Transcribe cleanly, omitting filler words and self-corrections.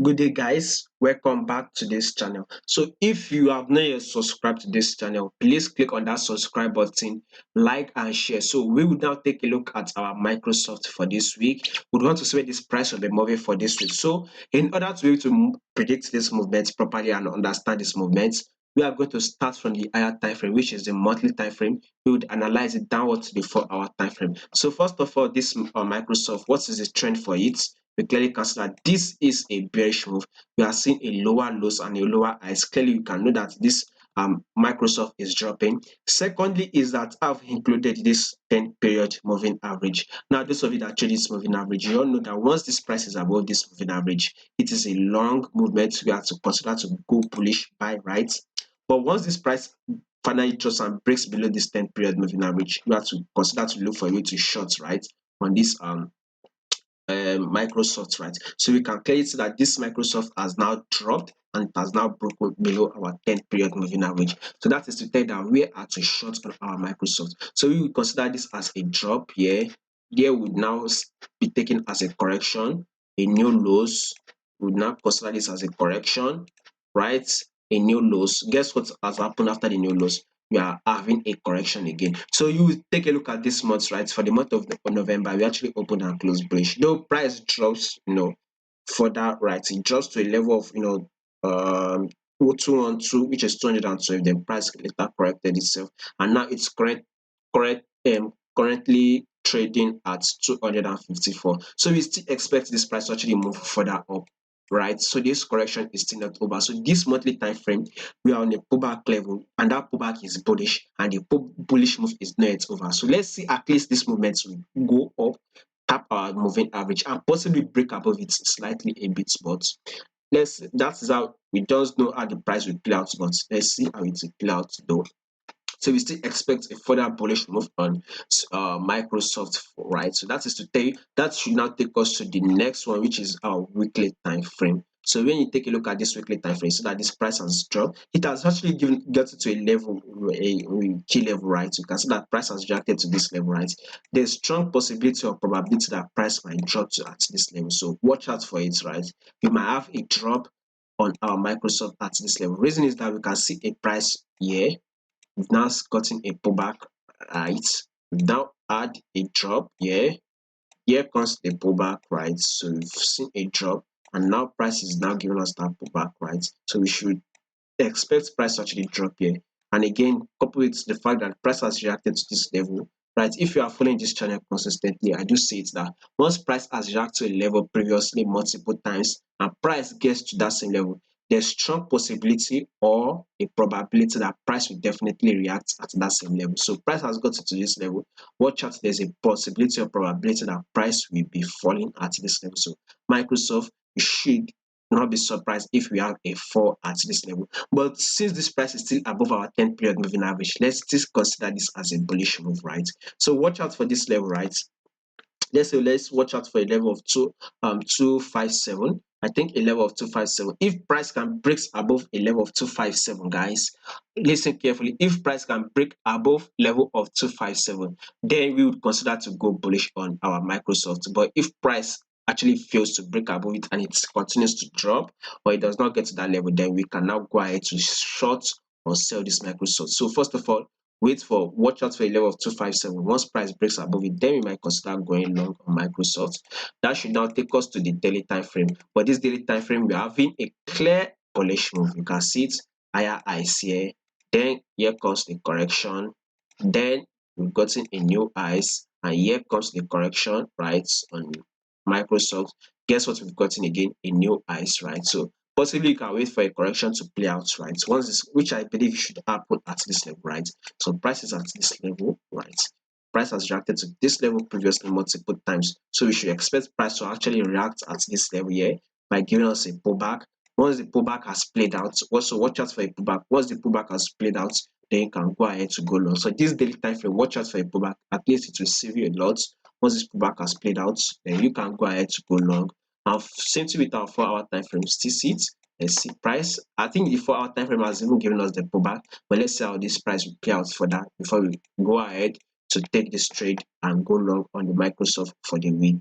Good day, guys. Welcome back to this channel. So, if you have not yet subscribed to this channel, please click on that subscribe button, like and share. So, we will now take a look at our Microsoft for this week. We want to see where this price will be moving for this week. So, in order to be able to predict this movement properly and understand this movement, we are going to start from the higher time frame, which is the monthly time frame. We would analyze it downward to the 4 hour time frame. So, first of all, this Microsoft, what is the trend for it? We clearly can see that this is a bearish move. We are seeing a lower lows and a lower highs. Clearly, you can know that this Microsoft is dropping. Secondly, is that I've included this 10 period moving average. Now, those of you that trade this moving average, you all know that once this price is above this moving average, it is a long movement. We have to consider to go bullish buy, right? But once this price finally drops and breaks below this 10 period moving average, you have to consider to look for you to short, right, on this Microsoft, right? So we can clearly see that this Microsoft has now dropped and it has now broken below our 10 period moving average. So that is to tell that we are to short on our Microsoft. So we will consider this as a drop here. Here would now be taken as a correction, a new lows. We would now consider this as a correction, right? A new lows. Guess what has happened after the new lows? We are having a correction again. So you will take a look at this month, right? For the month of November, we actually opened and closed bullish. Though price drops, further right, it drops to a level of 212, which is 212. Then price later corrected itself, and now it's currently trading at 254. So we still expect this price to actually move further up, right? So this correction is still not over. So this monthly time frame, we are on a pullback level, and that pullback is bullish, and the bullish move is not yet over. So let's see, at least this movement will go up, tap our moving average, and possibly break above it slightly a bit. But that is how we just know how the price will play out. But let's see how it will play out though. So we still expect a further bullish move on Microsoft, right? So that is to tell you that should now take us to the next one, which is our weekly time frame. So when you take a look at this weekly time frame, so that this price has dropped, it has actually gotten to a level, a key level, right? You can see that price has reacted to this level, right? There's strong possibility or probability that price might drop to at this level. So watch out for it, right? We might have a drop on our Microsoft at this level. Reason is that we can see a price here. We've now gotten a pullback, right? We've now had a drop here. Here comes the pullback, right? So we've seen a drop, and now price is now giving us that pullback, right? So we should expect price to actually drop here. And again, coupled with the fact that price has reacted to this level, right? If you are following this channel consistently, I do say it that once price has reacted to a level previously multiple times and price gets to that same level, there's strong possibility or a probability that price will definitely react at that same level. So price has gotten to this level. Watch out, there's a possibility or probability that price will be falling at this level. So Microsoft, you should not be surprised if we have a fall at this level. But since this price is still above our 10 period moving average, let's still consider this as a bullish move, right? So watch out for this level, right? Let's watch out for a level of 257. I think a level of 257. If price can break above a level of 257, guys, listen carefully. If price can break above level of 257, then we would consider to go bullish on our Microsoft. But if price actually fails to break above it and it continues to drop, or it does not get to that level, then we can now go ahead to short or sell this Microsoft. So first of all, watch out for a level of 257. Once price breaks above it, then we might consider going long on Microsoft. That should now take us to the daily time frame. For this daily time frame, we're having a clear bullish move. You can see it, higher highs here. Then here comes the correction. Then we've gotten a new highs, and here comes the correction, right, on Microsoft. Guess what we've gotten again? A new highs, right? So possibly you can wait for a correction to play out, right? Once this, which I believe should happen at this level, right? So price is at this level, right? Price has reacted to this level previously multiple times. So we should expect price to actually react at this level here by giving us a pullback. Once the pullback has played out, also watch out for a pullback. Once the pullback has played out, then you can go ahead to go long. So this daily time frame, watch out for a pullback. At least it will save you a lot. Once this pullback has played out, then you can go ahead to go long. And same thing with our 4 hour time frame, still see it. Let's see price. I think the 4 hour time frame has even given us the pullback, but let's see how this price will play out for that before we go ahead to take this trade and go long on the Microsoft for the week.